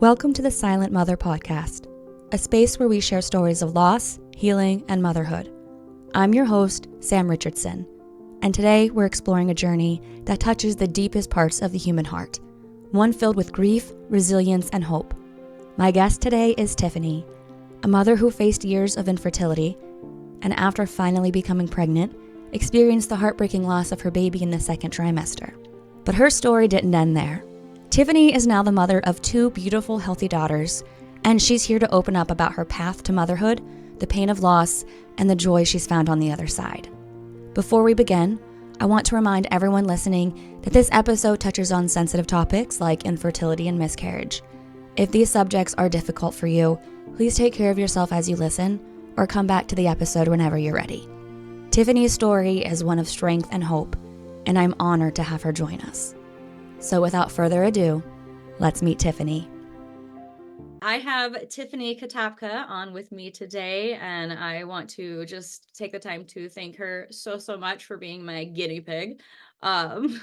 Welcome to the Silent Mother podcast, a space where we share stories of loss, healing, and motherhood. I'm your host, Sam Richardson, and today we're exploring a journey that touches the deepest parts of the human heart, one filled with grief, resilience, and hope. My guest today is Tiffany, a mother who faced years of infertility, and after finally becoming pregnant, experienced the heartbreaking loss of her baby in the second trimester. But her story didn't end there. Tiffany is now the mother of two beautiful, healthy daughters, and she's here to open up about her path to motherhood, the pain of loss, and the joy she's found on the other side. Before we begin, I want to remind everyone listening that this episode touches on sensitive topics like infertility and miscarriage. If these subjects are difficult for you, please take care of yourself as you listen, or come back to the episode whenever you're ready. Tiffanys Story is one of strength and hope, and I'm honored to have her join us. So without further ado, let's meet Tiffany. I have Tiffany Katapka on with me today, and I want to just take the time to thank her so much for being my guinea pig. And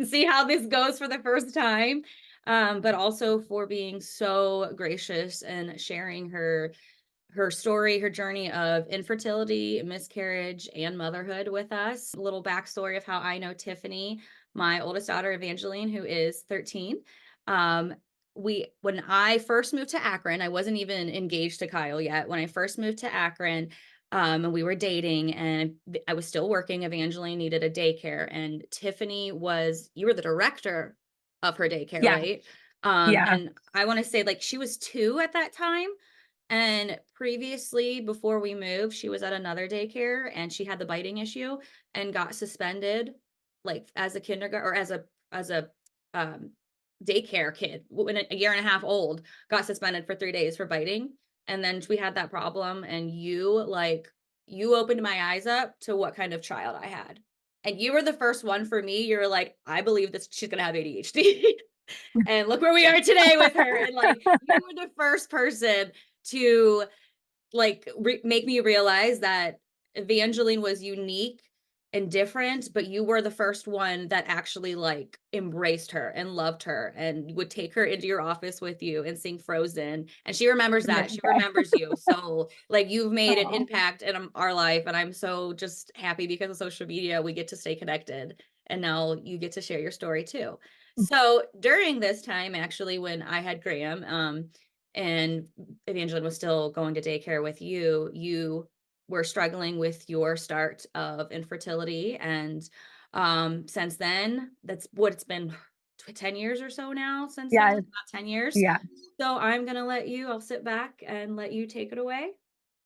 see how this goes for the first time, but also for being so gracious and sharing her story, her journey of infertility, miscarriage, and motherhood with us. A little backstory of how I know Tiffany. My oldest daughter, Evangeline, who is 13. When I first moved to Akron, I wasn't even engaged to Kyle yet. When I first moved to Akron, and we were dating and I was still working, Evangeline needed a daycare, and Tiffany you were the director of her daycare, Yeah. right? Yeah. And I want to say she was 2 at that time. And previously, before we moved, she was at another daycare and she had the biting issue and got suspended as a kindergarten or as a daycare kid when a year and a half old, got suspended for 3 days for biting. And then we had that problem, and you opened my eyes up to what kind of child I had. And you were the first one for me. You're like, I believe this, she's gonna have ADHD. And look where we are today with her. And you were the first person to make me realize that Evangeline was unique and different, but you were the first one that actually embraced her and loved her and would take her into your office with you and sing Frozen. And she remembers that. She remembers you. So you've made an impact in our life. And I'm so just happy because of social media, we get to stay connected. And now you get to share your story too. So during this time, actually, when I had Graham, and Evangeline was still going to daycare with you, you were struggling with your start of infertility. And since then, that's what it's been 10 years or so now since then, about 10 years. Yeah. So I'll sit back and let you take it away.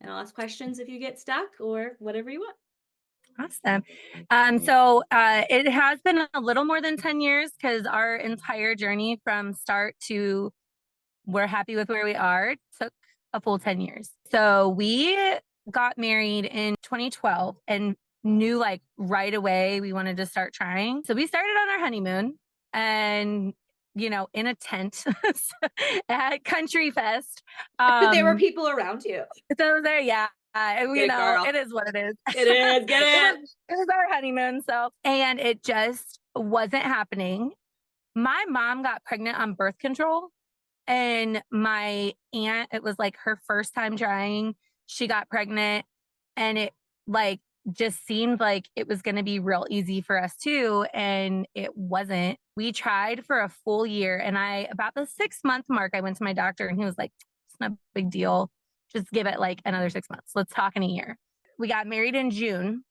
And I'll ask questions if you get stuck or whatever you want. Awesome. It has been a little more than 10 years because our entire journey from start to we're happy with where we are took a full 10 years. So we got married in 2012 and knew right away we wanted to start trying. So we started on our honeymoon and in a tent at Country Fest. There were people around you. So there, yeah. It is what it is. It is. Get it? It was our honeymoon. And it just wasn't happening. My mom got pregnant on birth control. And my aunt, it was her first time trying. She got pregnant and it just seemed like it was going to be real easy for us too. And it wasn't. We tried for a full year. And about the 6-month mark, I went to my doctor and he was like, it's not a big deal. Just give it another 6 months. Let's talk in a year. We got married in June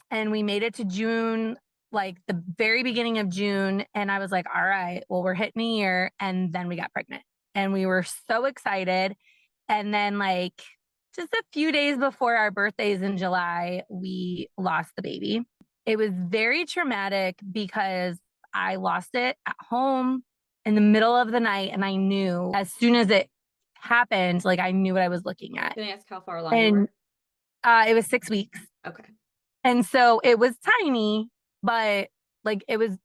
and we made it to June, the very beginning of June. And I was like, all right, well, we're hitting a year. And then we got pregnant and we were so excited. And then just a few days before our birthdays in July, we lost the baby. It was very traumatic because I lost it at home in the middle of the night. And I knew as soon as it happened, I knew what I was looking at. Can I ask how far along you were? It was 6 weeks. Okay. And so it was tiny, but it was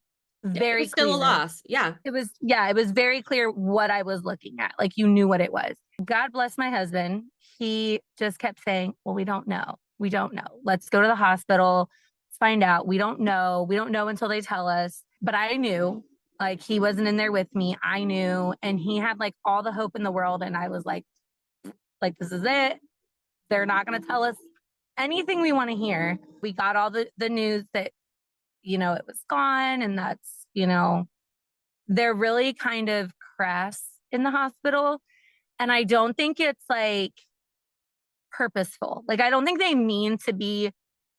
very it was still clear. A loss. Yeah. It was very clear what I was looking at. You knew what it was. God bless my husband. He just kept saying, well, we don't know. We don't know. Let's go to the hospital. Let's find out. We don't know. We don't know until they tell us. But I knew Like he wasn't in there with me. I knew, and he had like all the hope in the world. And I was like, this is it. They're not going to tell us anything we want to hear. We got all the news that, it was gone. And that's, they're really kind of crass in the hospital. And I don't think it's like purposeful. Like, I don't think they mean to be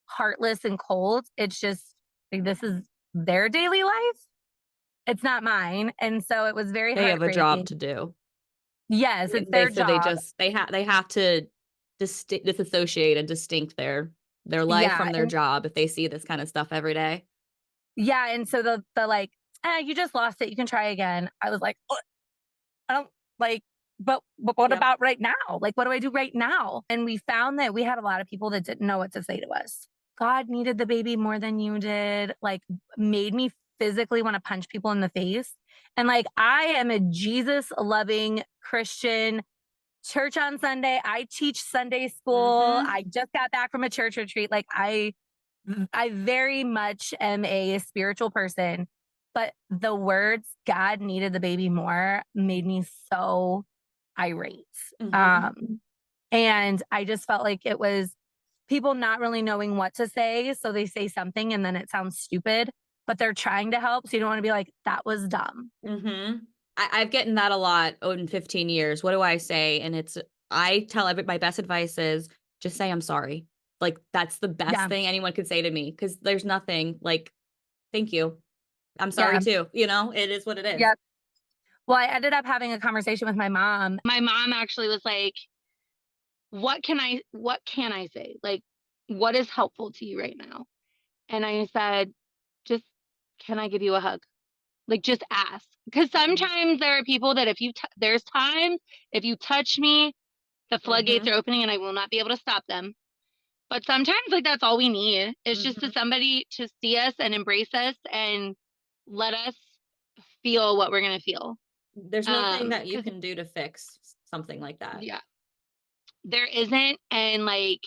heartless and cold. It's just like, this is their daily life. It's not mine. And so it was very They have a job heartbreaking. to do. Yes, it's their So job. they have to disassociate and distinct their life Yeah. from their job if they see this kind of stuff every day. Yeah. And so the like, you just lost it. You can try again. I was like, oh, I don't like, but what Yep. about right now? Like, what do I do right now? And we found that we had a lot of people that didn't know what to say to us. God needed the baby more than you did, like, made me physically want to punch people in the face. And like, I am a Jesus loving Christian, church on Sunday. I teach Sunday school. Mm-hmm. I just got back from a church retreat. Like, I very much am a spiritual person, but the words God needed the baby more made me so irate. Mm-hmm. And I just felt like it was people not really knowing what to say. So they say something and then it sounds stupid, but they're trying to help. So you don't want to be like, that was dumb. Mm-hmm. I've gotten that a lot in 15 years. What do I say? And I tell my best advice is just say I'm sorry. Like that's the best Yeah. thing anyone could say to me because there's nothing like, thank you. I'm sorry Yeah. too. It is what it is. Yep. Well, I ended up having a conversation with my mom. My mom actually was like, what can I say? Like, what is helpful to you right now? And I said, just, can I give you a hug? Like, just ask. Because sometimes there are people that there's times if you touch me, the floodgates Mm-hmm. are opening and I will not be able to stop them. But sometimes, like, that's all we need is just Mm-hmm. somebody to see us and embrace us and let us feel what we're going to feel. There's nothing that you 'Cause, can do to fix something like that. yeah, there isn't. And like,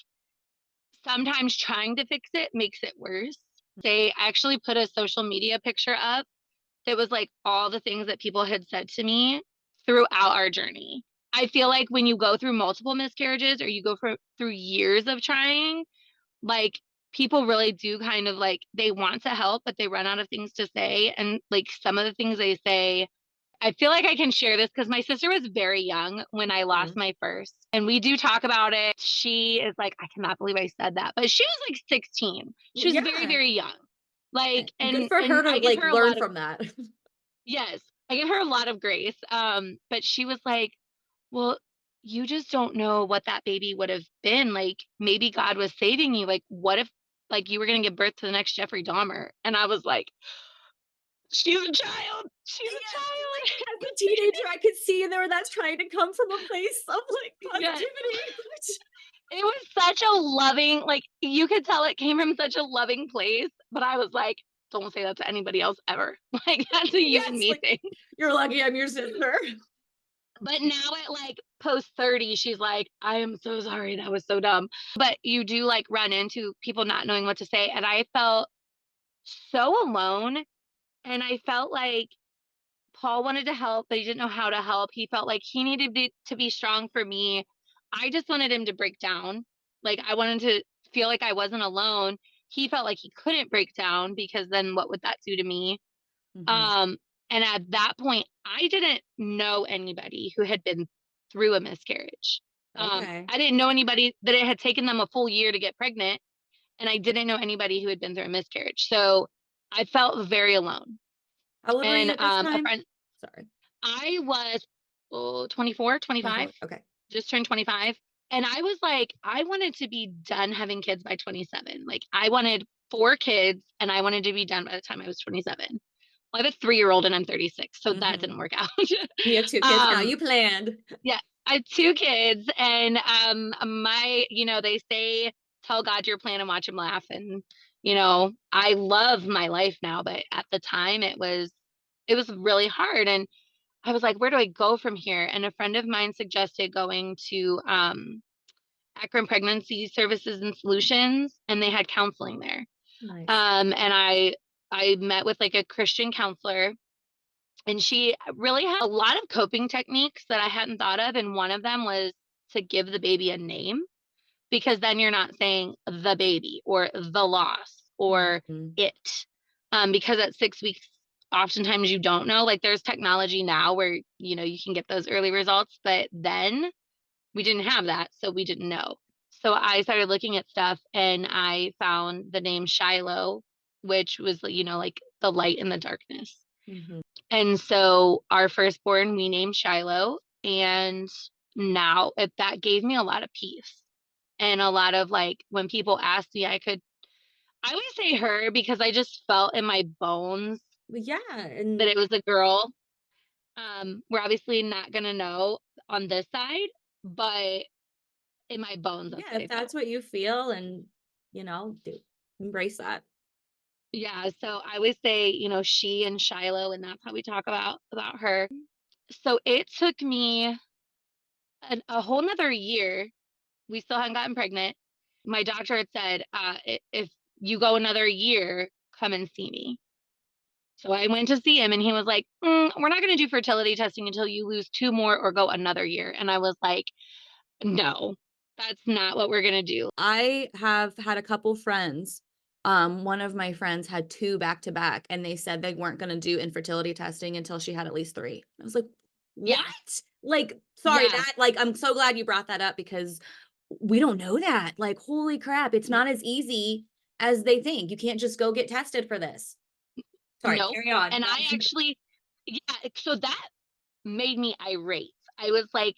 sometimes trying to fix it makes it worse. They actually put a social media picture up that was like all the things that people had said to me throughout our journey. I feel like when you go through multiple miscarriages or you go through years of trying, like people really do kind of like they want to help, but they run out of things to say. And like some of the things they say, I feel like I can share this because my sister was very young when I lost my first. And we do talk about it. She is like, I cannot believe I said that. But she was like 16. She was very, Yeah. very young. Like, Good and for her and to I give like her a learn lot of from that. yes, I give her a lot of grace. But she was like, well, you just don't know what that baby would have been. Like maybe God was saving you. Like, what if like you were gonna give birth to the next Jeffrey Dahmer? And I was like, she's a child. She's a Yes, like child. as a teenager, I could see there that's trying to come from a place of like Yes. positivity. It was such a loving, like you could tell it came from such a loving place, but I was like, don't say that to anybody else ever. Like that's a you and Yes, me like thing. you're lucky I'm your sister. But now at like post 30, she's like, I am so sorry. That was so dumb. But you do like run into people not knowing what to say. And I felt so alone. And I felt like Paul wanted to help, but he didn't know how to help. He felt like he needed to be strong for me. I just wanted him to break down. Like I wanted to feel like I wasn't alone. He felt like he couldn't break down because then what would that do to me? Mm-hmm. Um, and at that point, I didn't know anybody who had been through a miscarriage. Okay. I didn't know anybody that it had taken them a full year to get pregnant, and I didn't know anybody who had been through a miscarriage. So I felt very alone. How old were And you at this a time? friend, Sorry. I was 24, 25, 24. Okay. just turned 25. And I was like, I wanted to be done having kids by 27. Like, I wanted 4 kids and I wanted to be done by the time I was 27. Well, I have a 3-year-old and I'm 36, so that Mm-hmm. didn't work out. You have 2 kids now. You planned. Yeah, I have 2 kids, and they say tell God your plan and watch him laugh. And I love my life now, but at the time it was really hard. And I was like, where do I go from here? And a friend of mine suggested going to Akron Pregnancy Services and Solutions, and they had counseling there. Nice. And I met with like a Christian counselor, And she really had a lot of coping techniques that I hadn't thought of, and one of them was to give the baby a name, because then you're not saying the baby or the loss or Mhm. it. Because at 6 weeks, oftentimes you don't know. Like there's technology now where, you can get those early results, but then we didn't have that, so we didn't know. So I started looking at stuff and I found the name Shiloh, which was, like the light in the darkness. Mhm. And so our firstborn, we named Shiloh. And now that gave me a lot of peace and a lot of like when people ask me, I would say her because I just felt in my bones Yeah, that and it was a girl. We're obviously not gonna know on this side, but in my bones, that's yeah, what if I that's felt. what you feel and, do embrace that. Yeah, so I would say, she and Shiloh, and that's how we talk about her. So it took me a whole nother year. We still hadn't gotten pregnant. My doctor had said, if you go another year, come and see me. So I went to see him and he was like, we're not going to do fertility testing until you lose two more or go another year. And I was like, no, that's not what we're going to do. I have had a couple friends. One of my friends had 2 back to back, and they said they weren't gonna do infertility testing until she had at least 3. I was like, Yeah. "What?" Like, sorry, Yeah. that like, I'm so glad you brought that up because we don't know that. Like, holy crap, it's n- not as easy as they think. You can't just go get tested for this. Sorry, Nope. carry on. And I actually, yeah. So that made me irate. I was like,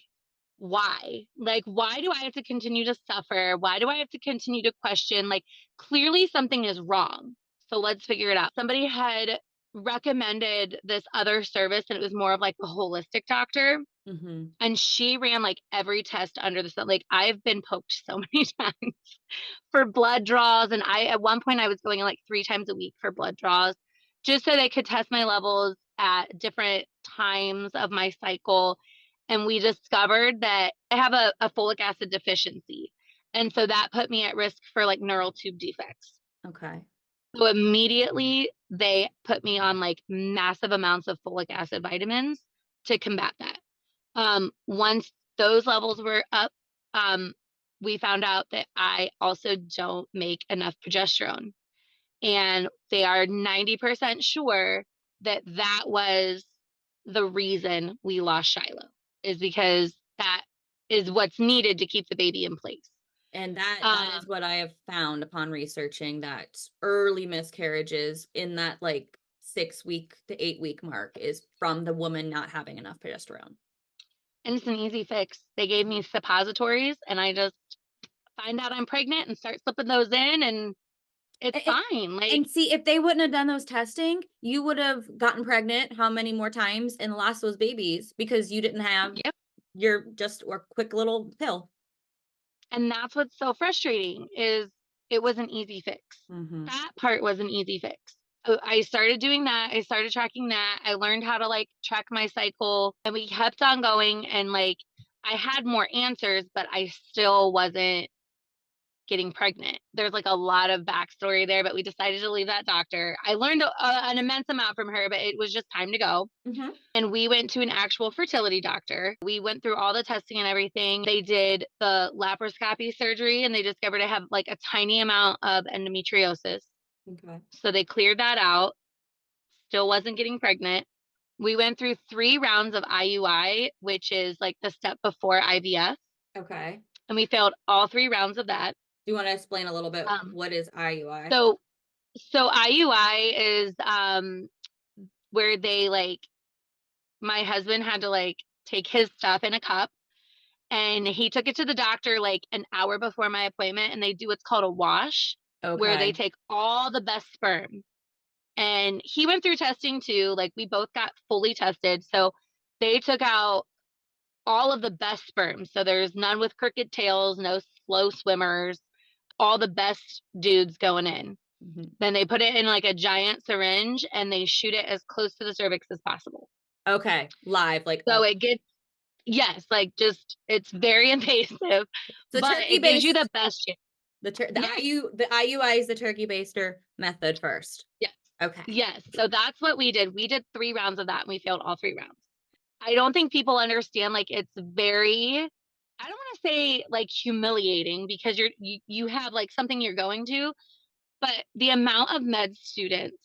why? Like, why do I have to continue to suffer? Why do I have to continue to question? Like, clearly something is wrong. So let's figure it out. Somebody had recommended this other service, and it was more of like a holistic doctor. Mhm. And she ran like every test under the sun. Like, I've been poked so many times for blood draws. And at one point, I was going like 3 times a week for blood draws just so they could test my levels at different times of my cycle. And we discovered that I have a folic acid deficiency. And so that put me at risk for like neural tube defects. Okay. So immediately they put me on like massive amounts of folic acid vitamins to combat that. Once those levels were up, um, we found out that I also don't make enough progesterone. And they are 90% sure that that was the reason we lost Shiloh, is because that is what's needed to keep the baby in place. And that Um, is what I have found upon researching that early miscarriages in that like 6 week to 8 week mark is from the woman not having enough progesterone. and it's an easy fix. They gave me suppositories, and I just find out I'm pregnant and start slipping those in, and it's And, fine. Like, and see, if they wouldn't have done those testing, you would have gotten pregnant how many more times and lost those babies because you didn't have yep. your just or quick little pill. And that's what's so frustrating is it was an easy fix. Mm-hmm. That part was an easy fix. So I started doing that. I started tracking that. I learned how to like track my cycle and we kept on going and like I had more answers, but I still wasn't getting pregnant. There's like a lot of backstory there, but we decided to leave that doctor. I learned an immense amount from her, but it was just time to go. Mm-hmm. And we went to an actual fertility doctor. We went through all the testing and everything. They did the laparoscopy surgery and they discovered I have like a tiny amount of endometriosis. Okay. So they cleared that out. Still wasn't getting pregnant. We went through 3 rounds of IUI, which is like the step before IVF. Okay. And we failed all 3 rounds of that. Do you want to explain a little bit Um, what is IUI? so so IUI is where they like my husband had to like take his stuff in a cup and he took it to the doctor like an hour before my appointment and they do what's called a wash where they Okay. take all the best sperm. And he went through testing too. Like we both got fully tested. So they took out all of the best sperm. So there's none with crooked tails, no slow swimmers, all the best dudes going in. Mm-hmm. Then they put it in like a giant syringe and they shoot it as close to the cervix as possible. Okay. Live, like So it gets, yes, like just, it's very invasive, so but turkey it gives you the based. best chance. The Yes, IUI is the turkey baster method first. yes. Okay. Yes. So that's what we did. We did 3 rounds of that and we failed all 3 rounds. I don't think people understand, like, it's very, I don't wanna say, like, humiliating because you have, like, something you're going to, but the amount of med students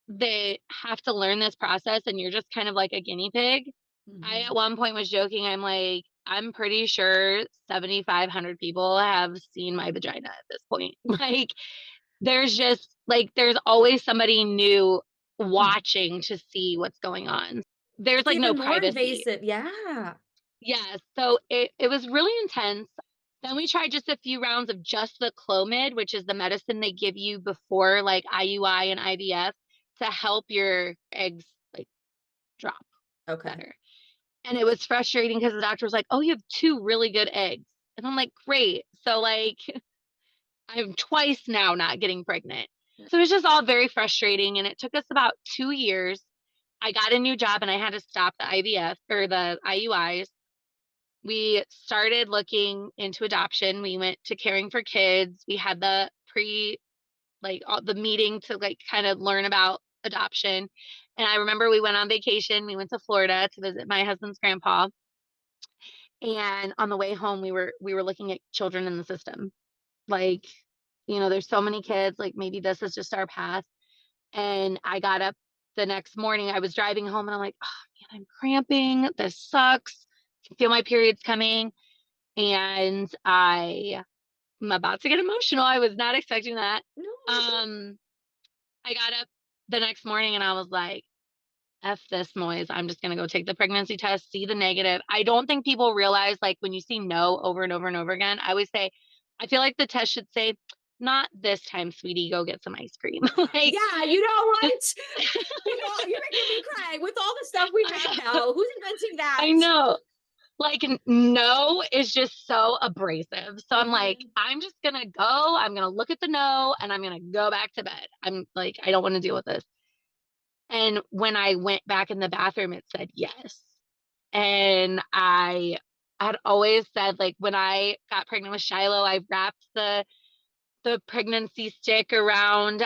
that have to learn this process and you're just kind of like a guinea pig. I Mhm. at one point was joking, I'm like, "I'm pretty sure 7,500 people have seen my vagina at this point." Like, there's just like, there's always somebody new watching to see what's going on. There's, It's like, no even more privacy. invasive. Yeah. Yes, so it was really intense. Then we tried just a few rounds of just the Clomid, which is the medicine they give you before, like, IUI and IVF to help your eggs, like, drop Okay. better. And it was frustrating because the doctor was like, "Oh, you have 2 really good eggs." And I'm like, "Great." So, like, I'm twice now not getting pregnant. So it was just all very frustrating, and it took us about 2 years. I got a new job, and I had to stop the IVF or the IUIs. We started looking into adoption. We went to Caring for Kids. We had the like, all the meeting to, like, kind of learn about adoption, and I remember we went on vacation. We went to Florida to visit my husband's grandpa, and on the way home, we were looking at children in the system. Like, there's so many kids, like, maybe this is just our path, and I got up the next morning. I was driving home, and I'm like, "Oh, man, I'm cramping. This sucks. I can feel my periods coming." And I'm about to get emotional. I was not expecting that. No, you're good. Um, I got up the next morning and I was like, F this noise. I'm just going to go take the pregnancy test, see the negative. I don't think people realize, like, when you see no over and over and over again, I always say, I feel like the test should say, not this time, sweetie, go get some ice cream. Like, Yeah, you know just, what? You're making me cry with all the stuff we I have know. now. Who's inventing I that? know. Like, no is just so abrasive. So I'm like, Mhm. I'm just gonna go, I'm gonna look at the no, and I'm gonna go back to bed. I'm like, I don't wanna deal with this. And when I went back in the bathroom, it said yes. And I had always said, like, when I got pregnant with Shiloh, I wrapped the pregnancy stick around,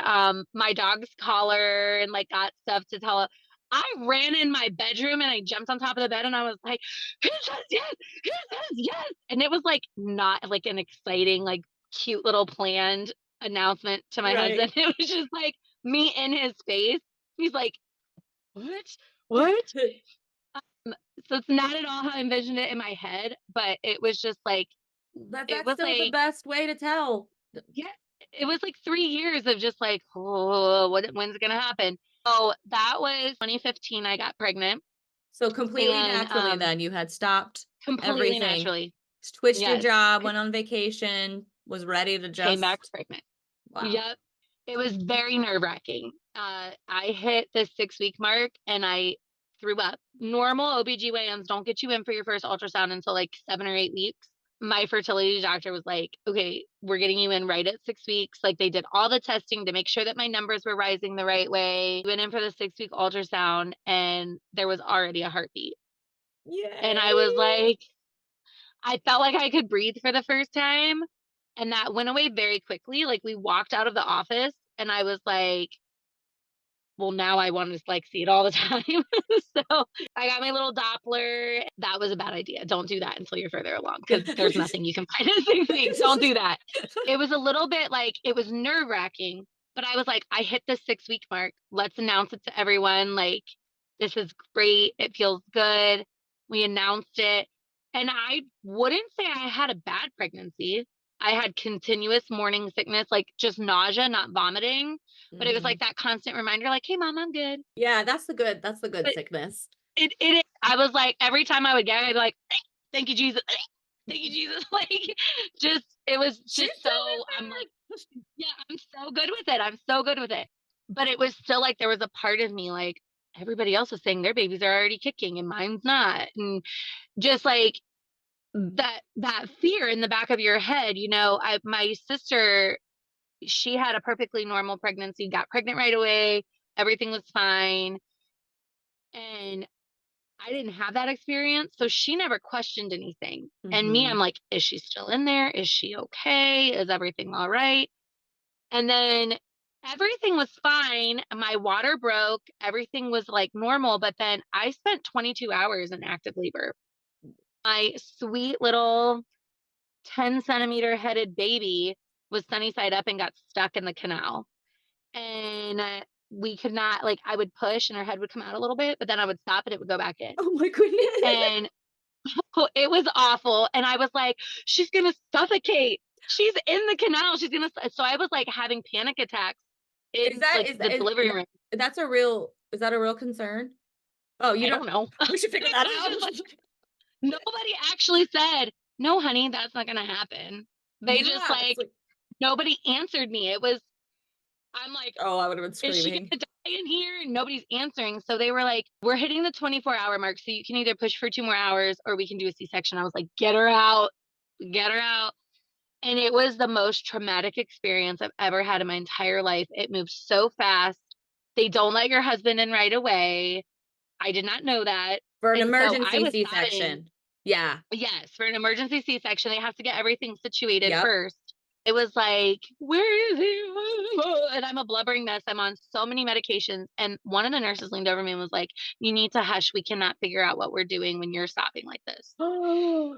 my dog's collar and, like, got stuff to tell her. I ran in my bedroom and I jumped on top of the bed and I was like, "Who says yes? Who says yes?" And it was, like, not, like, an exciting, like, cute little planned announcement to my Right. husband. It was just, like, me in his face. He's like, "What? What?" So it's not at all how I envisioned it in my head, but it was just, like, it That's was, still the like, best way to tell. yeah, it was like 3 years of just like, "Oh, when's it gonna happen?" So, that was 2015 I got pregnant So completely and, naturally then you had stopped completely everything, naturally. switched your Yes, job, c went on vacation, was ready to came back just pregnant. wow. Yep. It was very nerve-wracking. I hit the 6-week mark and I threw up. Normal OBGYNs don't get you in for your first ultrasound until, like, 7 or 8 weeks. My fertility doctor was like, "Okay, we're getting you in right at 6 weeks." Like, they did all the testing to make sure that my numbers were rising the right way. Went in for the 6-week ultrasound and there was already a heartbeat. And I was Yay. like, I felt like I could breathe for the first time, and that went away very quickly. Like, we walked out of the office, and I was like, "Well, now I wanna, like, see it all the time." So, I got my little Doppler. That was a bad idea. Don't do that until you're further along, because there's nothing you can find in 6 weeks. Don't do that. It was a little bit like it was nerve-wracking, but I was like, "I hit the 6-week mark. Let's announce it to everyone, like, this is great. It feels good." We announced it, and I wouldn't say I had a bad pregnancy. I had continuous morning sickness, like, just nausea, not vomiting, but it was like Mhm. that constant reminder, like, "Hey, mom, I'm good." Yeah, that's the good But sickness. it is. I was like, every time I would gag, I'd be like, "Thank you, Jesus. Thank you, Jesus." Like, just it was She's just still so I'm in like, yeah, I'm so good with it. I'm so good with it. But it was still like there was a part of me like everybody else was saying their babies are already kicking and mine's not. And just like that fear in the back of your head, my sister, she had a perfectly normal pregnancy, got pregnant right away, everything was fine. And I didn't have that experience, so she never questioned anything. And me, I'm Mhm. like, "Is she still in there? Is she okay? Is everything all right?" And then everything was fine. My water broke. Everything was like normal. But then I spent 22 hours in active labor. My sweet little 10-centimeter headed baby was sunny side up and got stuck in the canal. And we could not, like, I would push and her head would come out a little bit, but then I would stop and it would go back in. Oh my goodness. And it was awful. And I was like, she's going to suffocate. She's in the canal. She's going to. So I was like having panic attacks Is in that like is the that delivery room. that's a real is that a real concern? Oh, you I don't don't know. we should figure that I was out. just like, nobody actually said, no, honey, that's not going to happen. They just Yeah, it's like, like, nobody answered me. It was, I'm like, oh, I would have been is she screaming. gonna die in here? And nobody's answering. So they were like, we're hitting the 24-hour mark. So you can either push for 2 more hours or we can do a C-section. I was like, get her out, get her out. And it was the most traumatic experience I've ever had in my entire life. It moved so fast. They don't let your husband in right away. I did not know that. For an And so I emergency was sobbing. C-section. Yeah. Yes, for an emergency C-section, they have to get everything situated Yep. first. It was like, where is he? And I'm a blubbering mess. I'm on so many medications. And one of the nurses leaned over me and was like, you need to hush. We cannot figure out what we're doing when you're sobbing like this. Oh.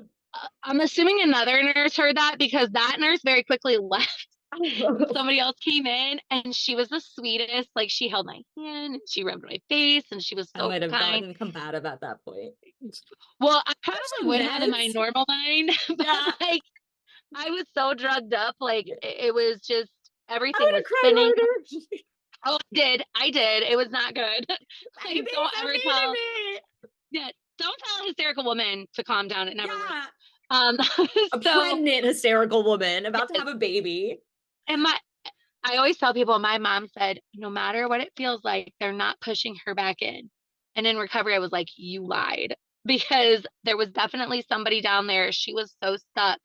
I'm assuming another nurse heard that because that nurse very quickly left. Somebody else came in and she was the sweetest. Like she held my hand and she rubbed my face and she was I so might have kind. gotten combative at that point. Well, I probably Such a would have in my mess. normal mind, but Yeah. like I was so drugged up. Like it was just I everything would was have cried spinning. harder. Oh, I did. It was not good. You Like, being don't so ever mean to tell. me. Yeah, don't tell a hysterical woman to calm down. It never works. Yeah. Um, A so pregnant hysterical woman about to yes, have a baby. and I always tell people my mom said, no matter what it feels like, they're not pushing her back in. And in recovery, I was like, you lied because there was definitely somebody down there. She was so stuck.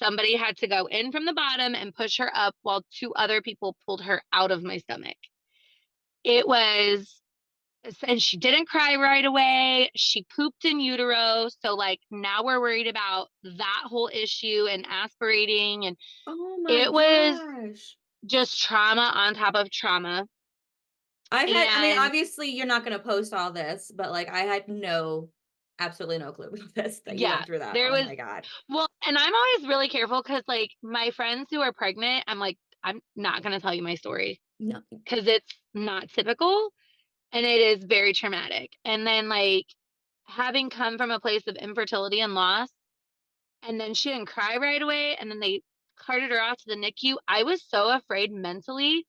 Somebody had to go in from the bottom and push her up while 2 other people pulled her out of my stomach. It was, and she didn't cry right away. She pooped in utero. So, like, now we're worried about that whole issue and aspirating. And Oh my it was gosh. just trauma on top of trauma. I mean, And obviously you're not gonna post all this, but like I had absolutely no clue about this, that you yeah, went through that. there Oh was, my God. well, and I'm always really careful because, like, my friends who are pregnant, I'm like, I'm not going to tell you my story No. because it's not typical and it is very traumatic. And then, like, having come from a place of infertility and loss, and then she didn't cry right away, and then they carted her off to the NICU. I was so afraid mentally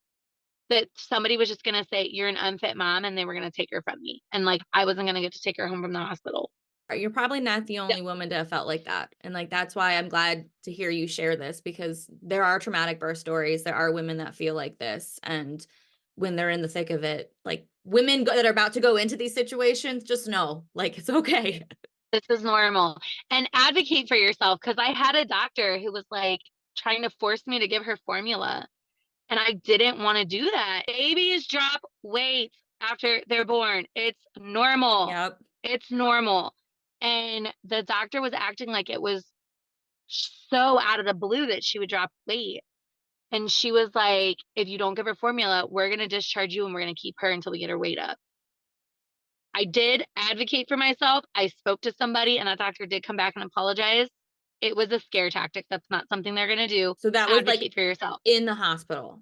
that somebody was just gonna say, "You're an unfit mom," and they were gonna take her from me, and, like, I wasn't gonna get to take her home from the hospital. You're probably not the Yeah, only woman to have felt like that. And like that's why I'm glad to hear you share this, because there are traumatic birth stories. There are women that feel like this. And when they're in the thick of it, like that are about to go into these situations, just know like it's okay. this is normal, and advocate for yourself because I had a doctor who was, like, trying to force me to give her formula, and I didn't wanna do that. Babies drop weight after they're born. It's normal. Yep. It's normal, and the doctor was acting like it was so out of the blue that she would drop weight. And she was like, if you don't give her formula, we're going to discharge you and we're going to keep her until we get her weight up. I did advocate for myself. I spoke to somebody and that doctor did come back and apologize. It was a scare tactic. That's not something they're going to do. So that was like Advocate for yourself in the hospital,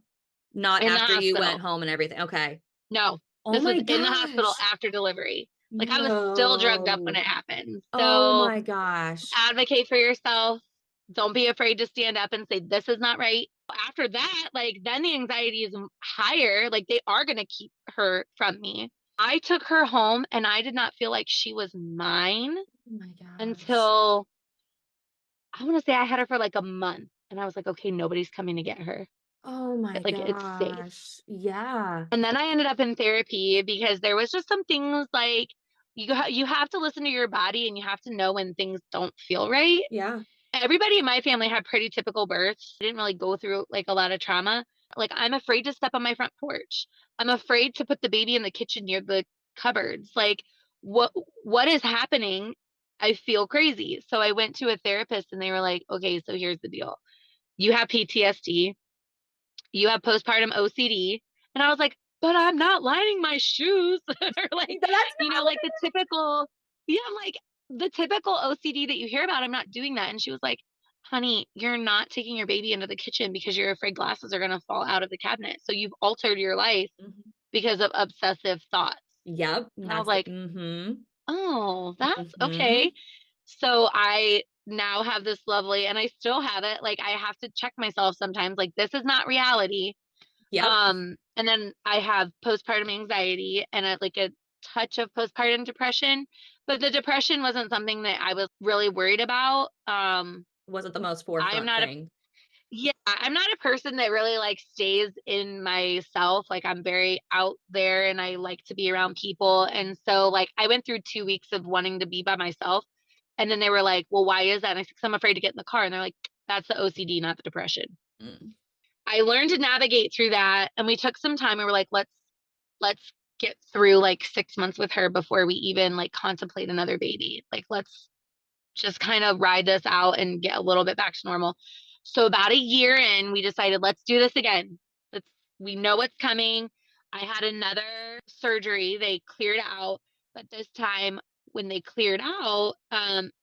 not in the after you went hospital. home and everything. Okay. No, Oh this was my in the hospital gosh. after delivery. Like I was still drugged up when No. it happened. Oh So my gosh. advocate for yourself. Don't be afraid to stand up and say, this is not right. After that, like, then the anxiety is higher. Like, they are going to keep her from me. I took her home and I did not feel like she was mine Oh my gosh. until I want to say I had her for like a month. And I was like, okay, nobody's coming to get her. Oh my Like, it's safe. gosh. Yeah. And then I ended up in therapy because there was just some things like you have to listen to your body and you have to know when things don't feel right. Yeah. Everybody in my family had pretty typical births. I didn't really go through like a lot of trauma. Like I'm afraid to step on my front porch. I'm afraid to put the baby in the kitchen near the cupboards. Like what is happening? I feel crazy. So I went to a therapist and they were like, "Okay, so here's the deal. You have PTSD. you have postpartum OCD. And I was like, but I'm not lining my shoes. Or like, That's not like the typical, I'm like, the typical OCD that you hear about, I'm not doing that. And she was like, honey, you're not taking your baby into the kitchen because you're afraid glasses are going to fall out of the cabinet. So you've altered your life Mhm. because of obsessive thoughts. Yep, And I was that's like, mhm, oh, that's okay. mhm. So I now have this lovely, and I still have it. Like I have to check myself sometimes, like this is not reality. Yep. And then I have postpartum anxiety and like a touch of postpartum depression, but the depression wasn't something that I was really worried about. Wasn't the most I'm forefront not a thing. Yeah, I'm not a person that really like stays in myself. Like I'm very out there and I like to be around people. And so like I went through 2 weeks of wanting to be by myself. And then they were like, well, why is that? And I said, 'Cause I'm afraid to get in the car. And they're like, that's the OCD, not the depression. Mm. I learned to navigate through that. And we took some time and we're like, let's get through like 6 months with her before we even like contemplate another baby. Like let's just kind of ride this out and get a little bit back to normal. So about a year in, we decided let's do this again. Let's We know what's coming. I had another surgery. They cleared out, but this time when they cleared out,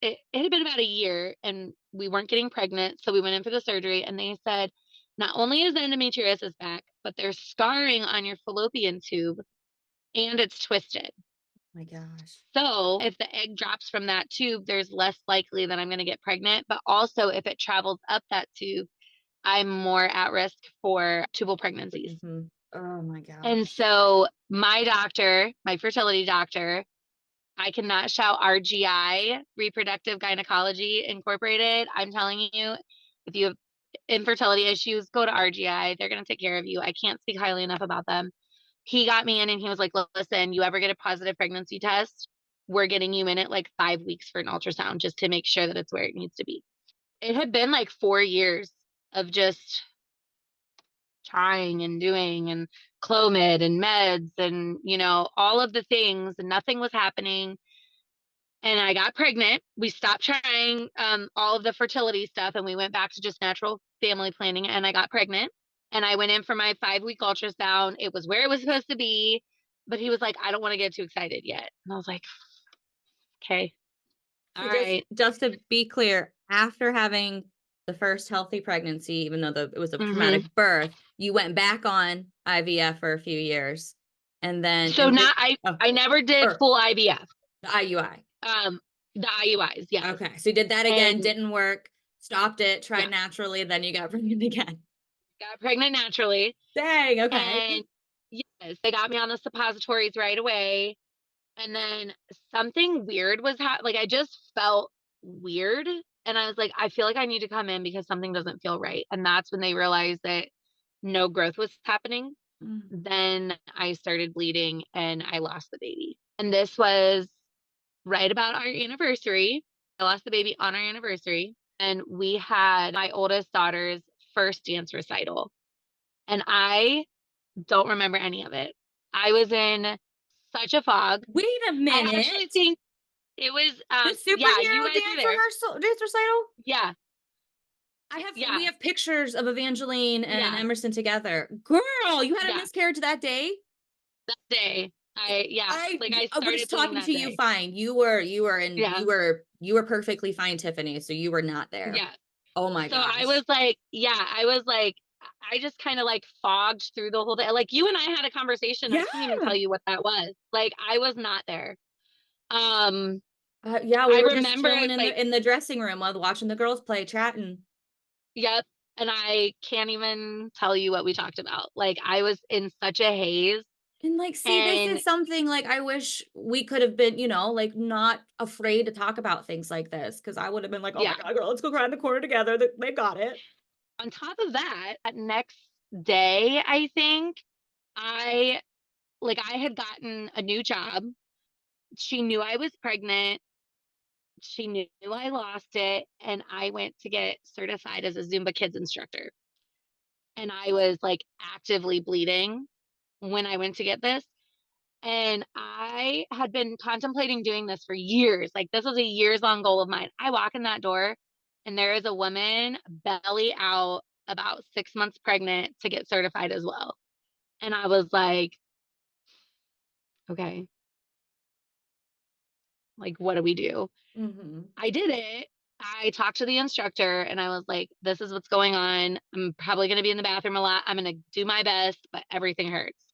it had been about a year and we weren't getting pregnant. So we went in for the surgery and they said, not only is the endometriosis back, but there's scarring on your fallopian tube and it's twisted. My gosh. So if the egg drops from that tube, there's less likely that I'm going to get pregnant. But also, if it travels up that tube, I'm more at risk for tubal pregnancies. Mhm. Oh my And gosh. so, my doctor, my fertility doctor, I cannot shout RGI, Reproductive Gynecology Incorporated. I'm telling you, if you have infertility issues, go to RGI. They're going to take care of you. I can't speak highly enough about them. He got me in and he was like, listen, you ever get a positive pregnancy test? We're getting you in at like 5 weeks for an ultrasound just to make sure that it's where it needs to be. It had been like 4 years of just trying and doing and Clomid and meds and, all of the things and nothing was happening. And I got pregnant. We stopped trying all of the fertility stuff and we went back to just natural family planning and I got pregnant. And I went in for my 5 week ultrasound. It was where it was supposed to be. But he was like, I don't want to get too excited yet. And I was like, okay, all So just right. just to be clear, after having the first healthy pregnancy, even though it was a traumatic Hmm. birth, you went back on IVF for a few years, and then So this not I never did or full IVF. the IUI. The IUIs, yes. Okay, so you did that again, And didn't work, stopped it, yeah, tried naturally, then you got pregnant again. got pregnant naturally. Dang, okay. And yes, they got me on the suppositories right away. And then something weird was like I just felt weird. And I was like, I feel like I need to come in because something doesn't feel right. And that's when they realized that no growth was happening. Mm. Then I started bleeding and I lost the baby. And this was right about our anniversary. I lost the baby on our anniversary. And we had my oldest daughter's first dance recital. And I don't remember any of it. I was in such a fog. Wait a I actually minute. think it was, The yeah, you superhero guys were dance there. rehearsal dance recital? Yeah, We yeah, have pictures of Evangeline and yeah, Emerson together. Girl, you had a yeah. miscarriage that day? That day, yeah, like I We're started just bleeding talking that to you day. fine. Yeah, You were perfectly fine, Tiffany, so you were not there. yeah. Oh my So I was gosh. like, yeah, I was like, I just kind of like fogged through the whole day. Like you and I had a conversation. I Yeah. can't even tell you what that was. Like I was not there. Um, Yeah, we I were just remember chilling it's like, in the dressing room while watching the girls play, chatting. yep. And I can't even tell you what we talked about. Like I was in such a haze And like, see, this and is something like I wish we could have been, like not afraid to talk about things like this. Cause I would have been like, oh my yeah. God, girl, let's go cry in the corner together. They got it. On top of that, that next day, I think I I had gotten a new job. She knew I was pregnant. She knew I lost it. And I went to get certified as a Zumba kids instructor. And I was like actively bleeding when I went to get this. And I had been contemplating doing this for years. Like, this was a years long goal of mine. I walk in that door and there is a woman belly out about 6 months pregnant to get certified as well. And I was like, okay, like, what do we do? Mm-hmm. I did it. I talked to the instructor and I was like, this is what's going on. I'm probably going to be in the bathroom a lot. I'm going to do my best, but everything hurts.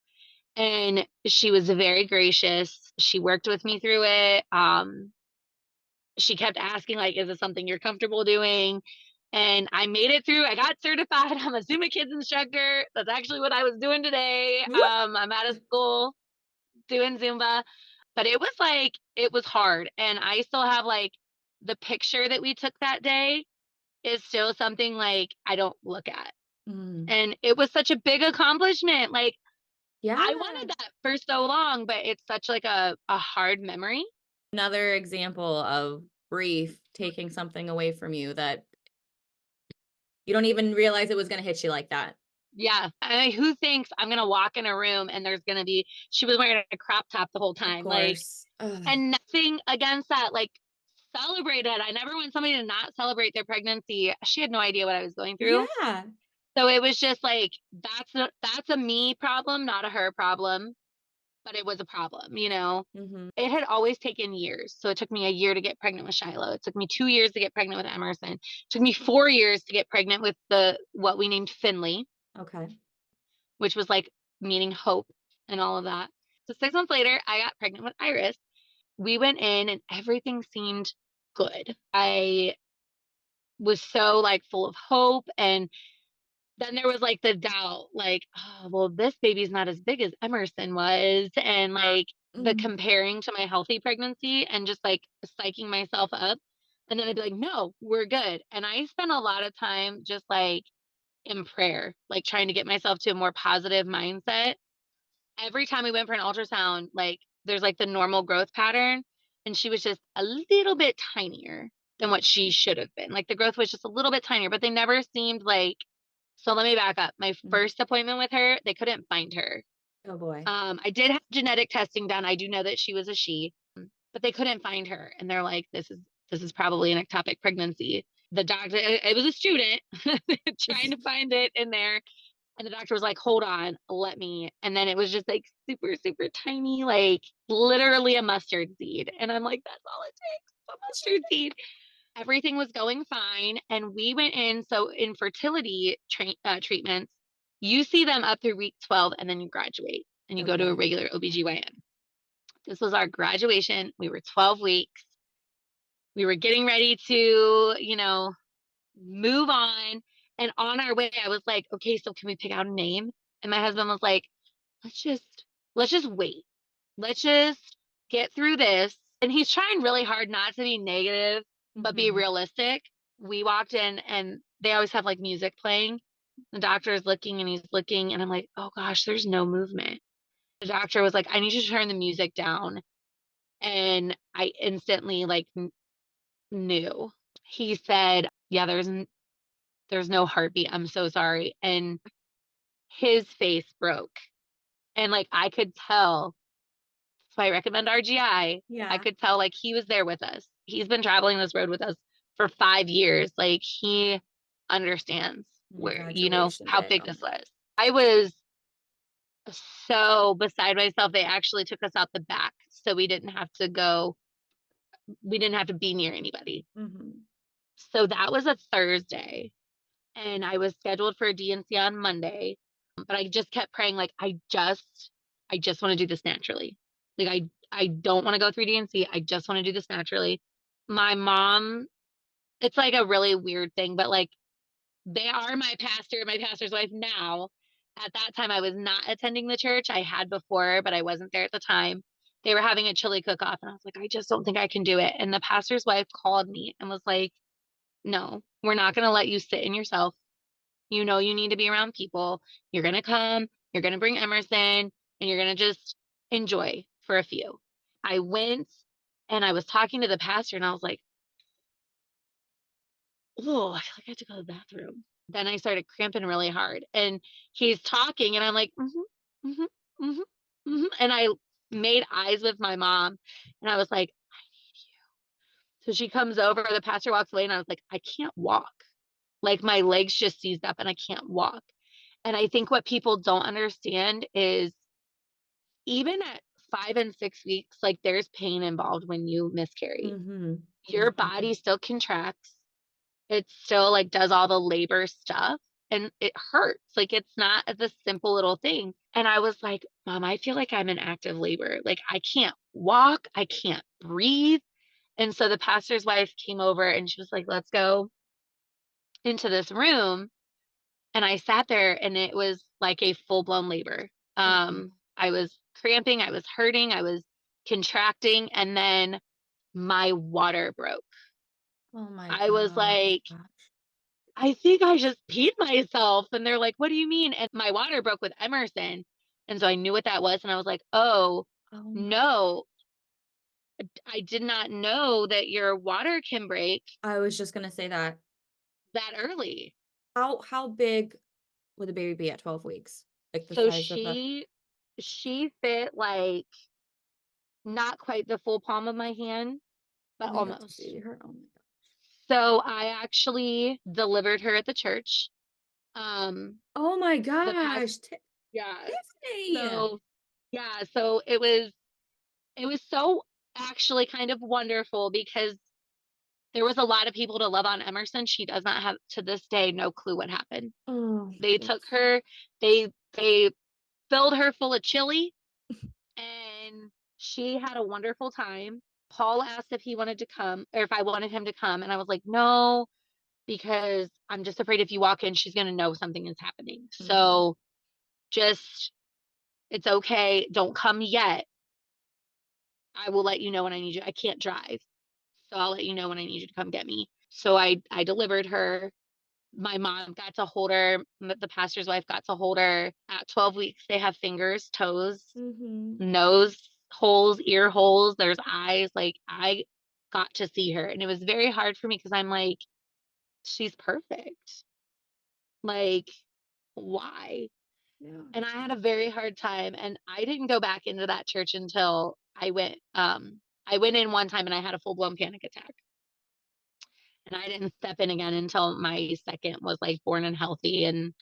And she was very gracious. She worked with me through it. She kept asking, like, is this something you're comfortable doing? And I made it through. I got certified. I'm a Zumba Kids instructor. That's actually what I was doing today. I'm at a school doing Zumba, but it was hard. And I still have like the picture that we took that day is still something like I don't look at. Mm. And it was such a big accomplishment. Like Yeah. I wanted that for so long, but it's such like a hard memory. Another example of grief taking something away from you that you don't even realize it was going to hit you like that. Yeah. I mean, who thinks I'm going to walk in a room and there's going to be, she was wearing a crop top the whole Of time. Like, course. Ugh. and nothing against that. Like, celebrate it. I never want somebody to not celebrate their pregnancy. She had no idea what I was going through. Yeah. So it was just like, that's a me problem, not a her problem, but it was a problem, you know? Mm-hmm. It had always taken years. So it took me a year to get pregnant with Shiloh. It took me 2 years to get pregnant with Emerson. It took me 4 years to get pregnant with what we named Finley, Okay. which was like meaning hope and all of that. So 6 months later, I got pregnant with Iris. We went in and everything seemed good. I was so like full of hope. And then there was like the doubt, like, oh, well, this baby's not as big as Emerson was. And like the Mm. comparing to my healthy pregnancy and just like psyching myself up. And then I'd be like, no, we're good. And I spent a lot of time just like in prayer, like trying to get myself to a more positive mindset. Every time we went for an ultrasound, like there's like the normal growth pattern. And she was just a little bit tinier than what she should have been. Like the growth was just a little bit tinier, but they never seemed like. So let me back up. My first appointment with her, they couldn't find her. Oh boy. I did have genetic testing done. I do know that she was a she, but they couldn't find her. And they're like, this is probably an ectopic pregnancy. The doctor, it was a student trying to find it in there. And the doctor was like, hold on, let me. And then it was just like super, super tiny, like literally a mustard seed. And I'm like, that's all it takes, a mustard seed. Everything was going fine. And we went in. So infertility treatments, you see them up through week 12 and then you graduate and you go to a Okay. regular OBGYN. This was our graduation. We were 12 weeks. We were getting ready to, move on. And on our way, I was like, okay, so can we pick out a name? And my husband was like, let's just wait. Let's just get through this. And he's trying really hard not to be negative, but be Mhm. realistic. We walked in and they always have like music playing. The doctor is looking and he's looking, and I'm like, oh gosh, there's no movement. The doctor was like, I need you to turn the music down. And I instantly like knew. He said, yeah, there's no heartbeat. I'm so sorry. And his face broke. And like I could tell, so I recommend RGI. I Yeah. could tell like he was there with us. He's been traveling this road with us for 5 years. Like he understands Oh my where, God, graduation how day. big Oh this my. was. I was so beside myself. They actually took us out the back. So we didn't have to be near anybody. Mhm. So that was a Thursday. And I was scheduled for a DNC on Monday, but I just kept praying, like, I just want to do this naturally. Like, I don't want to go through DNC. I just want to do this naturally. My mom, it's like a really weird thing, but like, they are my pastor, my pastor's wife now. At that time, I was not attending the church. I had before, but I wasn't there at the time. They were having a chili cook off, and I was like, I just don't think I can do it. And the pastor's wife called me and was like, no, we're not going to let you sit in yourself. You need to be around people. You're going to come, you're going to bring Emerson, and you're going to just enjoy for a few. I went and I was talking to the pastor and I was like, oh, I feel like I have to go to the bathroom. Then I started cramping really hard and he's talking and I'm like, mm-hmm, mm-hmm, mm-hmm, mm-hmm. And I made eyes with my mom and I was like, I need you. So she comes over, the pastor walks away and I was like, I can't walk. Like my legs just seized up and I can't walk. And I think what people don't understand is even at 5 and 6 weeks, like there's pain involved when you miscarry. Mm-hmm. Your body still contracts. It still like does all the labor stuff and it hurts. Like it's not the simple little thing. And I was like, Mom, I feel like I'm in active labor. Like I can't walk, I can't breathe. And so the pastor's wife came over and she was like, let's go into this room. And I sat there and it was like a full-blown labor. I was cramping, I was hurting, I was contracting, and then my water broke. Oh my I was gosh. like, I think I just peed myself. And they're like, what do you mean? And my water broke with Emerson. And so I knew what that was. And I was like, oh, Oh my. no, I did not know that your water can break I was just gonna say that. that early. How big would the baby be at 12 weeks? Like the So size of a. she fit like not quite the full palm of my hand, but Oh, you got to almost. see her. Oh my god. So I actually delivered her at the church. Oh my The past, gosh. yeah. Tiffany. So yeah, so it was so actually kind of wonderful because there was a lot of people to love on Emerson. She does not have to this day no clue what happened. Oh, They took her, they filled her full of chili and she had a wonderful time. Paul asked if he wanted to come or if I wanted him to come and I was like, "No, because I'm just afraid if you walk in she's going to know something is happening." mhm. So, just it's okay. Don't come yet. I will let you know when I need you. I can't drive. So I'll let you know when I need you to come get me. So I delivered her. My mom got to hold her. The pastor's wife got to hold her. At 12 weeks, they have fingers, toes, Mhm. nose holes, ear holes. There's eyes. Like I got to see her, and it was very hard for me because I'm like, she's perfect. Like, why? Yeah. And I had a very hard time, and I didn't go back into that church until I went in one time and I had a full-blown panic attack. And I didn't step in again until my second was like born and healthy and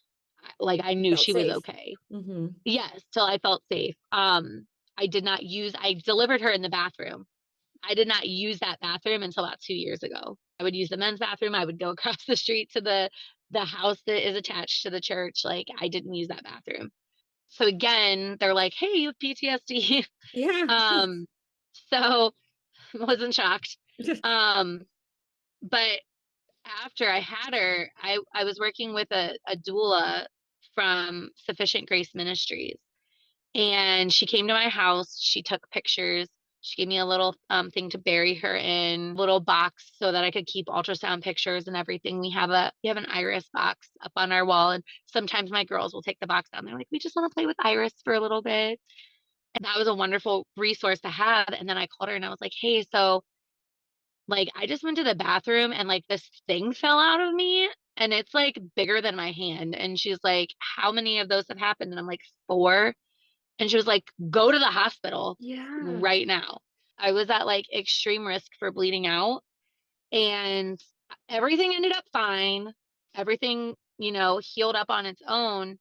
like I knew Felt she was safe. okay. Mhm. Yes, till I felt safe. I delivered her in the bathroom. I did not use that bathroom until about 2 years ago. I would use the men's bathroom. I would go across the street to the house that is attached to the church. Like I didn't use that bathroom. So again, they're like, "Hey, you have PTSD." Yeah. um, so wasn't shocked. Um, but after I had her, I was working with a doula from Sufficient Grace Ministries, and she came to my house. She took pictures. She gave me a little thing to bury her in, little box so that I could keep ultrasound pictures and everything. We have an iris box up on our wall, and sometimes my girls will take the box down. They're like, "We just want to play with iris for a little bit," and that was a wonderful resource to have. And then I called her and I was like, "Hey, so like, I just went to the bathroom and like this thing fell out of me and it's like bigger than my hand." And she's like, "How many of those have happened?" And I'm like, "4." And she was like, "Go to the hospital Yeah. right now." I was at like extreme risk for bleeding out and everything ended up fine. Everything, healed up on its own.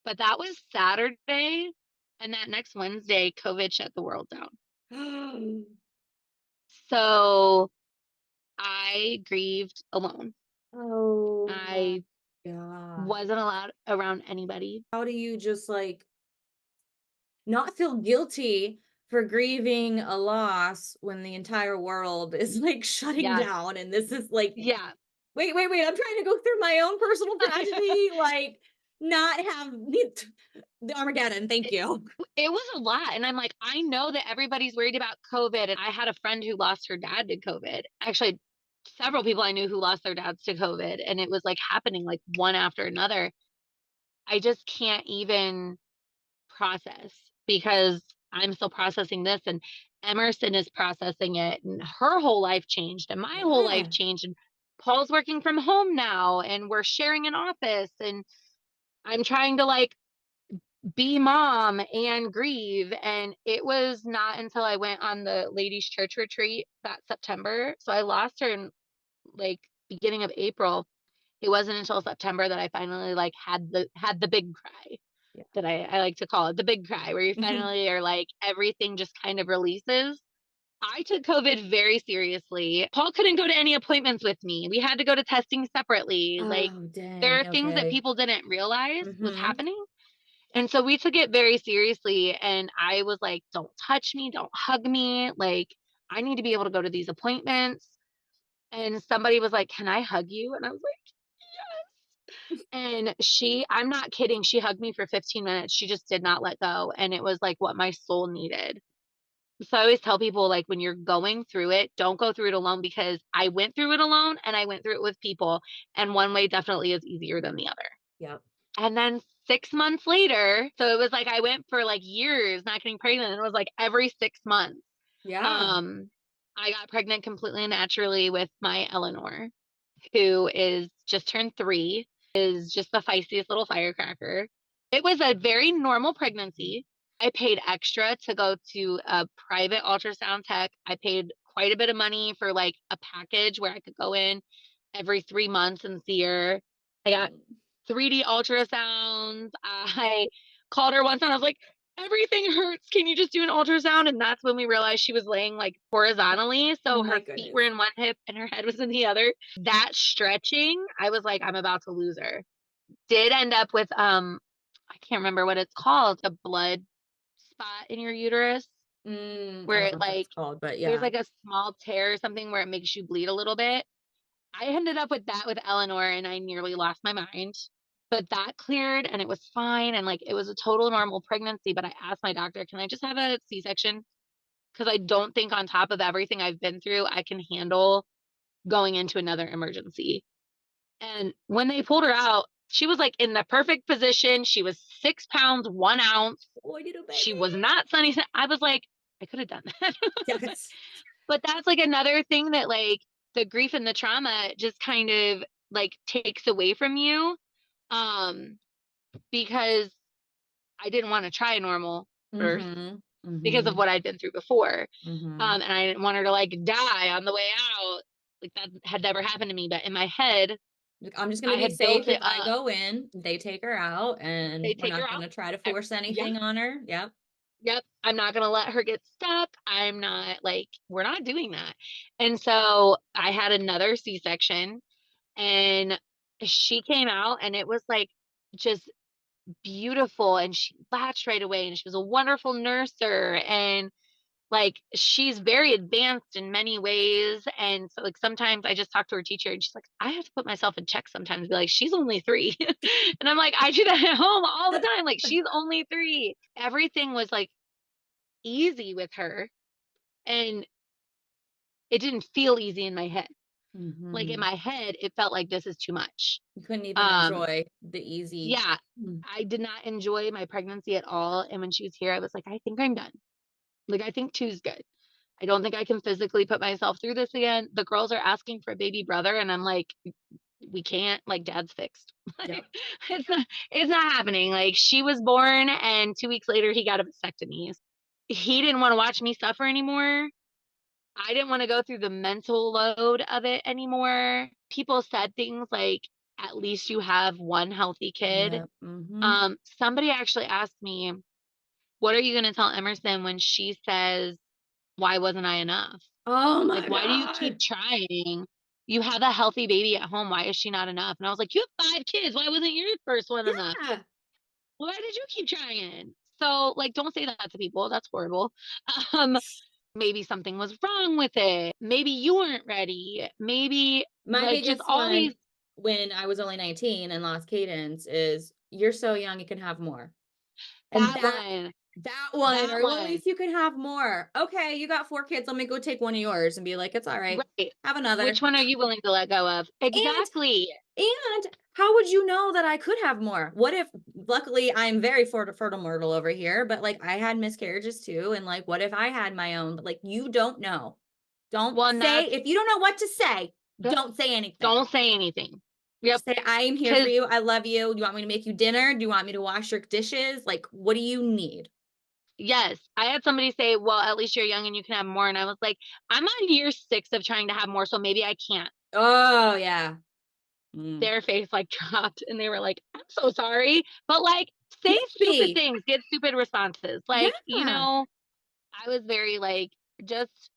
But that was Saturday. And that next Wednesday, COVID shut the world down. So I grieved alone. Oh my I gosh. wasn't allowed around anybody. How do you just like not feel guilty for grieving a loss when the entire world is like shutting Yes. down and this is like Yeah. wait, I'm trying to go through my own personal tragedy, like not have the Armageddon, thank It, you. it was a lot. And I'm like, I know that everybody's worried about COVID. And I had a friend who lost her dad to COVID. Actually, several people I knew who lost their dads to COVID. And it was like happening like one after another. I just can't even process because I'm still processing this and Emerson is processing it and her whole life changed and my whole life Yeah. changed and Paul's working from home now and we're sharing an office and I'm trying to like be mom and grieve. And it was not until I went on the ladies church retreat that September. So I lost her in like beginning of April it wasn't until September that I finally like had the big cry that I like to call it, the big cry, where you finally are like, everything just kind of releases. I took COVID very seriously. Paul couldn't go to any appointments with me. We had to go to testing separately. Like, Oh, there dang. are things that Okay. people didn't realize was Mm-hmm. happening. And so we took it very seriously. And I was like, don't touch me, don't hug me. Like, I need to be able to go to these appointments. And somebody was like, can I hug you? And I was like, and I'm not kidding, she hugged me for 15 minutes. She just did not let go. And it was like what my soul needed. So I always tell people, like, when you're going through it, don't go through it alone, because I went through it alone and I went through it with people. And one way definitely is easier than the other. Yep. And then 6 months later, so it was like I went for like years not getting pregnant. And it was like every 6 months. Yeah. I got pregnant completely naturally with my Eleanor, who is just turned 3, is just the feistiest little firecracker. It was a very normal pregnancy. I paid extra to go to a private ultrasound tech. I paid quite a bit of money for like a package where I could go in every 3 months and see her. I got 3D ultrasounds. I called her once and I was like, everything hurts. Can you just do an ultrasound? And that's when we realized she was laying like horizontally. Oh So my her feet were goodness. in one hip and her head was in the other. That stretching, I was like, I'm about to lose her. Did end up with I can't remember what it's called, a blood spot in your uterus I don't where know it what like, that's called, but there's yeah. like a small tear or something where it makes you bleed a little bit. I ended up with that with Eleanor and I nearly lost my mind. But that cleared and it was fine. And like, it was a total normal pregnancy. But I asked my doctor, can I just have a C-section? Because I don't think, on top of everything I've been through, I can handle going into another emergency. And when they pulled her out, she was like in the perfect position. She was 6 pounds, 1 ounce. Oh, little She baby. was not sunny. I was like, I could have done that. Yes. But that's like another thing that like the grief and the trauma just kind of like takes away from you. Um, because I didn't want to try a normal birth Mm-hmm. because of Mm-hmm. what I'd been through before. Mm-hmm. And I didn't want her to like die on the way out. Like, that had never happened to me. But in my head, Like, I'm just gonna I be had built safe if it I up. go in, they take her out, and They we're take her not out. gonna try to I, force yeah, anything on her. Yep. yep. I'm not going to let her get stuck. I'm not like, we're not doing that. And so I had another C-section and she came out and it was like just beautiful. And she latched right away and she was a wonderful nurser. And like, she's very advanced in many ways. And so like sometimes I just talk to her teacher and she's like, I have to put myself in check sometimes, be like, she's only 3. And I'm like, I do that at home all the time. Like, she's only 3. Everything was like easy with her. And it didn't feel easy in my head. Like, in Mm-hmm. my head, it felt like this is too much. You couldn't even Um, enjoy the easy. yeah, Mm. I did not enjoy my pregnancy at all. And when she was here, I was like, I think I'm done. Like, I think two's good. I don't think I can physically put myself through this again. The girls are asking for a baby brother, and I'm like, we can't, like, dad's fixed. Yep. Like, it's not happening. Like, she was born, and 2 weeks later, he got a vasectomy. He didn't want to watch me suffer anymore. I didn't want to go through the mental load of it anymore. People said things like, at least you have one healthy kid. Yep. Mm-hmm. Somebody actually asked me, what are you going to tell Emerson when she says, why wasn't I enough? Oh Like, my why do you keep God. trying? You have a healthy baby at home. Why is she not enough? And I was like, you have 5 kids. Why wasn't your first one enough? Yeah. Why did you keep trying? So, like, don't say that to people. That's horrible. Um, maybe something was wrong with it. Maybe you weren't ready. Maybe, My like, just biggest all one these. when I was only 19 and lost cadence is, you're so young, you can have more. And That that one. that one, That or well, at one. least you can have more. Okay, you got 4 kids. Let me go take one of yours and be like, it's all right. Right. Have another. Which one are you willing to let go of? And Exactly. and how would you know that I could have more? What if, luckily, I'm very fertile myrtle over here, but like I had miscarriages too, and like, what if I had my own? But like, you don't know. Don't Well, and say, that's, if you don't know what to say, yep, don't say anything. don't say anything. Yep. Just say, I am here for Because, you. I love you. Do you want me to make you dinner? Do you want me to wash your dishes? Like, what do you need? yes, I had somebody say, well, at least you're young and you can have more. And I was like, I'm on year 6 of trying to have more, so maybe I can't. Oh, yeah. their face like dropped and they were like, I'm so sorry. But like, say stupid Yippee. things, get stupid responses. Like, Yeah. I was very like just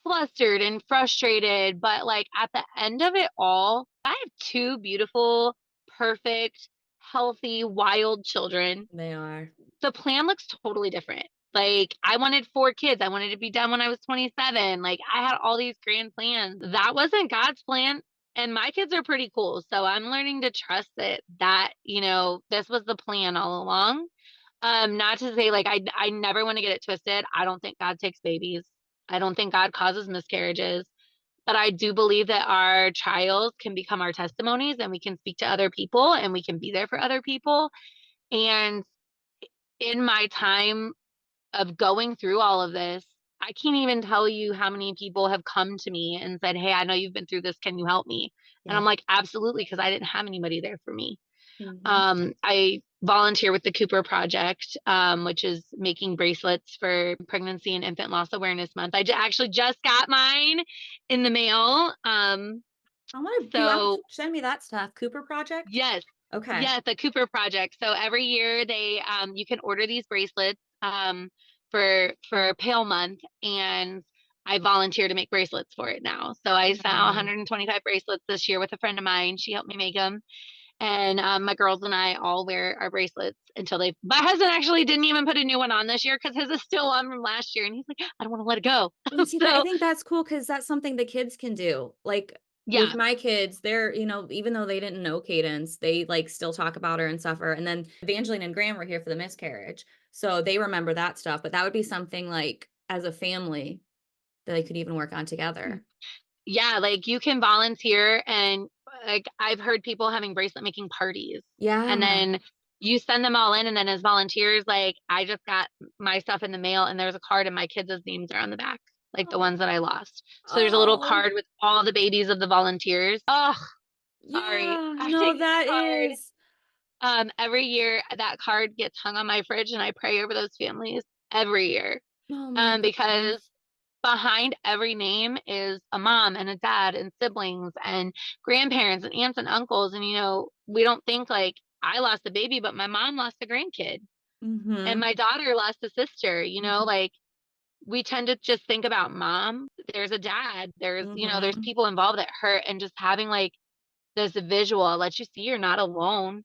flustered and frustrated. But like at the end of it all, I have two beautiful, perfect, healthy, wild children. They are. The plan looks totally different. Like I wanted 4 kids. I wanted to be done when I was 27. Like I had all these grand plans. That wasn't God's plan. And my kids are pretty cool. So I'm learning to trust that, this was the plan all along. Not to say like I never want to get it twisted. I don't think God takes babies. I don't think God causes miscarriages. But I do believe that our trials can become our testimonies and we can speak to other people and we can be there for other people. And in my time of going through all of this, I can't even tell you how many people have come to me and said, hey, I know you've been through this. Can you help me? And I'm like, absolutely, because I didn't have anybody there for me. I volunteer with the Cooper Project, which is making bracelets for Pregnancy and Infant Loss Awareness Month. I actually just got mine in the mail. I want to So send me that stuff. Cooper Project? yes. Okay. Yeah, the Cooper Project. So every year they you can order these bracelets for Pale Month, and I volunteer to make bracelets for it now. So I sent out 125 bracelets this year with a friend of mine. She helped me make them. And my girls and I all wear our bracelets until my husband actually didn't even put a new one on this year because his is still on from last year. And he's like, I don't want to let it go. And see, I So think that's cool because that's something the kids can do. Like with yeah, my kids, they're, even though they didn't know Cadence, they like still talk about her and suffer. And then Evangeline and Graham were here for the miscarriage. So they remember that stuff. But that would be something like as a family that they could even work on together. yeah, like you can volunteer, and like I've heard people having bracelet making parties. Yeah. And then you send them all in, and then as volunteers, like I just got my stuff in the mail and there's a card and my kids' names are on the back, like the ones that I lost. So there's a little Oh, card with all the babies of the volunteers. Oh, sorry. yeah. I No, take that that card. is. Every year that card gets hung on my fridge and I pray over those families every year. Oh my goodness. Because behind every name is a mom and a dad and siblings and grandparents and aunts and uncles. And, we don't think like I lost a baby, but my mom lost a grandkid and my daughter lost a sister, like we tend to just think about mom. There's a dad, there's people involved that hurt, and just having like this visual lets you see you're not alone.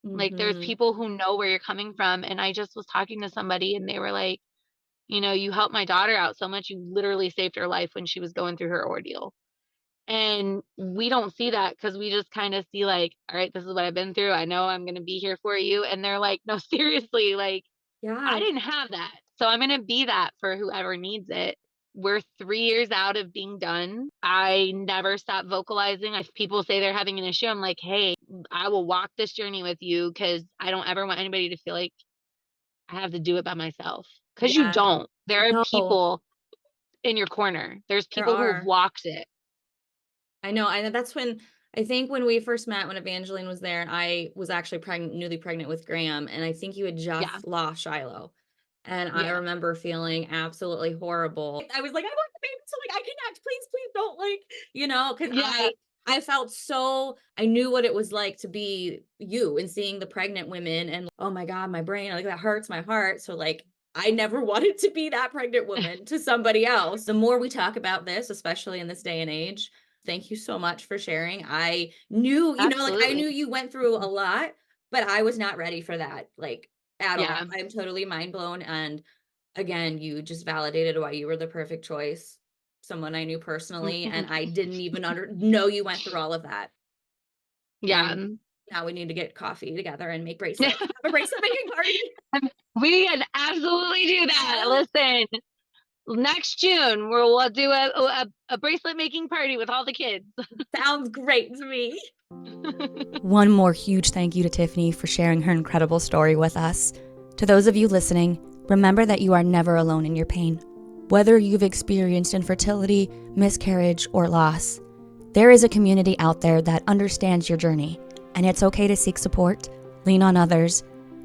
Like there's people who know where you're coming from. And I just was talking to somebody and they were like, you helped my daughter out so much. You literally saved her life when she was going through her ordeal. And we don't see that because we just kind of see like, all right, this is what I've been through. I know I'm going to be here for you. And they're like, no, seriously, like I Yeah. didn't have that. So I'm going to be that for whoever needs it. We're 3 years out of being done. I never stop vocalizing. If people say they're having an issue, I'm like, hey, I will walk this journey with you because I don't ever want anybody to feel like I have to do it by myself. Because you Yeah. don't. There are No, people in your corner. There's there people who've are. walked it. I know. That's when I think when we first met, when Evangeline was there, and I was actually newly pregnant with Graham, and I think you had Yeah. just lost Shiloh. And I Yeah. remember feeling absolutely horrible. I was like, I want the baby, so like I cannot, please don't because Yeah. I felt so I knew what it was like to be you and seeing the pregnant women and oh my God, my brain, like that hurts my heart. So like I never wanted to be that pregnant woman to somebody else. The more we talk about this, especially in this day and age, thank you so much for sharing. I knew, like I Absolutely. knew you went through a lot, but I was not ready for that, like at all. Yeah. I'm totally mind blown. And again, you just validated why you were the perfect choice. Someone I knew personally, and I didn't even know you went through all of that. Yeah. And now we need to get coffee together and make bracelets. Have a bracelet making party. We can absolutely do that. Listen, next June we'll do a bracelet making party with all the kids. Sounds great to me. One more huge thank you to Tiffany for sharing her incredible story with us. To those of you listening, remember that you are never alone in your pain. Whether you've experienced infertility, miscarriage, or loss, there is a community out there that understands your journey, and it's okay to seek support, lean on others,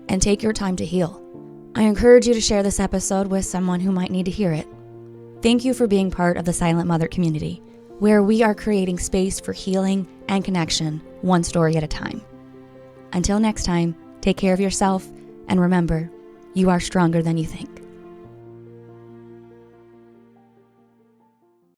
and take your time to heal. I encourage you to share this episode with someone who might need to hear it. Thank you for being part of the Silent Mother community. where we are creating space for healing and connection, one story at a time. Until next time, take care of yourself, and remember, you are stronger than you think.